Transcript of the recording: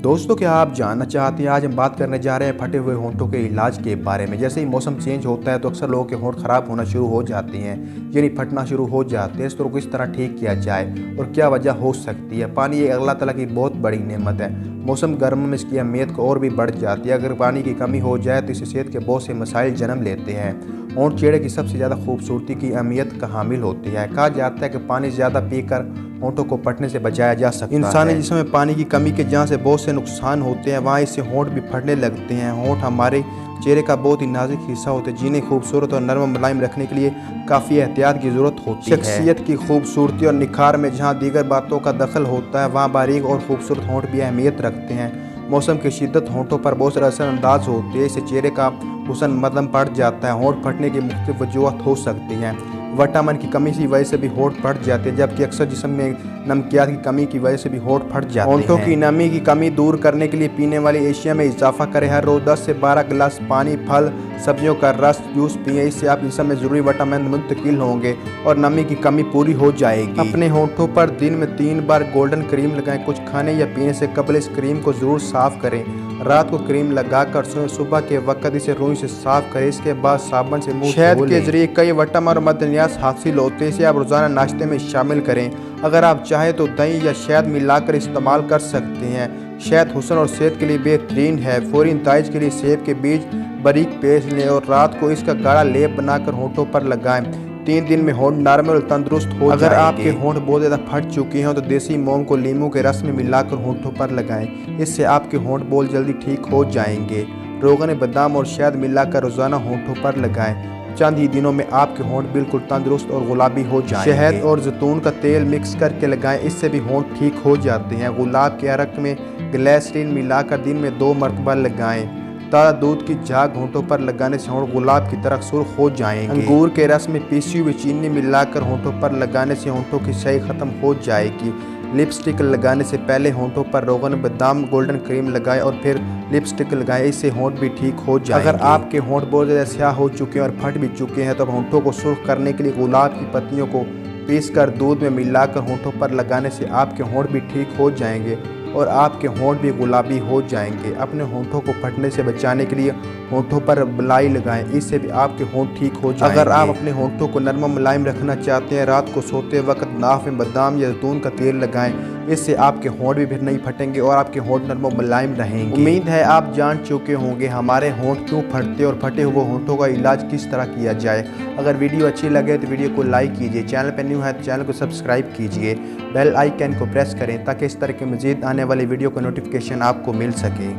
दोस्तों, क्या आप जानना चाहते हैं? आज हम बात करने जा रहे हैं फटे हुए होंठों के इलाज के बारे में। जैसे ही मौसम चेंज होता है तो अक्सर लोगों के होंठ खराब होना शुरू हो जाते हैं, यानी फटना शुरू हो जाते हैं। इस तरह किस तरह ठीक किया जाए और क्या वजह हो सकती है? पानी एक अल्लाह ताला की बहुत बड़ी नेमत है। मौसम गर्म में इसकी अहमियत को और भी बढ़ जाती है। अगर पानी की कमी हो जाए तो इससे सेहत के बहुत से मसाइल जन्म लेते हैं। होंठ चेहरे की सबसे ज़्यादा खूबसूरती की अहमियत का हामिल होती है। कहा जाता है कि पानी ज़्यादा पीकर होंठों को फटने से बचाया जा सकता है। इंसानी जिस्म में पानी की कमी के जहाँ से बहुत से नुकसान होते हैं, वहाँ इससे होंठ भी फटने लगते हैं। होंठ हमारे चेहरे का बहुत ही नाजुक हिस्सा होते हैं, जिन्हें खूबसूरत और नरम मुलायम रखने के लिए काफ़ी एहतियात की ज़रूरत होती है। शख्सियत की खूबसूरती और निखार में जहाँ दीगर बातों का दखल होता है, वहाँ बारीक और खूबसूरत होंठ भी अहमियत रखते हैं। मौसम की शिद्दत होंठों पर बहुत सारा असरअंदाज होती है। इससे चेहरे का हुस्न मध्यम पड़ जाता है। होंठ फटने की मुख्तलिफ वजूहत हो सकती हैं। विटामिन की कमी की वजह से भी होंठ फट जाते हैं, जबकि अक्सर जिस्म में नमकियात की कमी की वजह से भी होंठ फट जाते हैं। होंठों की नमी की कमी दूर करने के लिए पीने वाली एशिया में इजाफा करें। हर रोज़ 10 से 12 गिलास पानी, फल, सब्जियों का रस, जूस पिए। इससे आप जिस्म में ज़रूरी विटामिन मुंतकिल होंगे और नमी की कमी पूरी हो जाएगी। अपने होंठों पर दिन में 3 बार गोल्डन क्रीम लगाएं। कुछ खाने या पीने से कबल इस क्रीम को ज़रूर साफ़ करें। रात को क्रीम लगाकर सोएं। सुबह के वक्त इसे रुई से साफ करें। इसके बाद साबुन से मुंह शहद के जरिए कई विटामिन और मदनियात हासिल होते हैं। इसे आप रोज़ाना नाश्ते में शामिल करें। अगर आप चाहें तो दही या शहद मिलाकर इस्तेमाल कर सकते हैं। शहद हुस्न और सेहत के लिए बेहतरीन है। फौरी नताइज के लिए सेब के बीज बारीक पीस लें और रात को इसका गाढ़ा लेप बनाकर होंठों पर लगाएं। 3 दिन में होंठ नरम और तंदुरुस्त हो जाएंगे। अगर आपके होंठ बहुत ज़्यादा फट चुके हैं तो देसी मोम को नींबू के रस में मिलाकर होंठों पर लगाएं। इससे आपके होंठ बहुत जल्दी ठीक हो जाएंगे। रोगन बादाम और शहद मिलाकर रोज़ाना होंठों पर लगाएं। चंद ही दिनों में आपके होंठ बिल्कुल तंदुरुस्त और गुलाबी हो जाएंगे। शहद और जैतून का तेल मिक्स करके लगाएं। इससे भी होंठ ठीक हो जाते हैं। गुलाब के अरक में ग्लिसरीन मिलाकर दिन में 2 मरतबा लगाएं। ताज़ा दूध की झाग होंठों पर लगाने से होंठ गुलाब की तरह सुर्ख हो जाएंगे। अंगूर के रस में पीसी हुई चीनी मिलाकर होंठों पर लगाने से होंठों की स्याही खत्म हो जाएगी। लिपस्टिक लगाने से पहले होंठों पर रोगन बादाम गोल्डन क्रीम लगाएं और फिर लिपस्टिक लगाएं। इससे होंठ भी ठीक हो जाएंगे। अगर आपके होंठ बहुत ज़्यादा स्याह हो चुके हैं और फट भी चुके हैं तो होंठों को सुर्ख करने के लिए गुलाब की पत्तियों को पीसकर दूध में मिलाकर होंठों पर लगाने से आपके होंठ भी ठीक हो जाएंगे और आपके होंठ भी गुलाबी हो जाएंगे। अपने होंठों को फटने से बचाने के लिए होंठों पर मलाई लगाएं। इससे भी आपके होंठ ठीक हो जाएंगे। अगर आप अपने होंठों को नरम मुलायम रखना चाहते हैं, रात को सोते वक्त नाक में बादाम या जैतून का तेल लगाएं। इससे आपके होंठ भी फिर नहीं फटेंगे और आपके होंठ नरम मुलायम रहेंगे। उम्मीद है आप जान चुके होंगे हमारे होंठ क्यों फटते और फटे हुए होंठों का इलाज किस तरह किया जाए। अगर वीडियो अच्छी लगे तो वीडियो को लाइक कीजिए। चैनल पर न्यू है तो चैनल को सब्सक्राइब कीजिए। बेल आइकन को प्रेस करें ताकि इस तरह के मज़ीद आने वाली वीडियो का नोटिफिकेशन आपको मिल सके।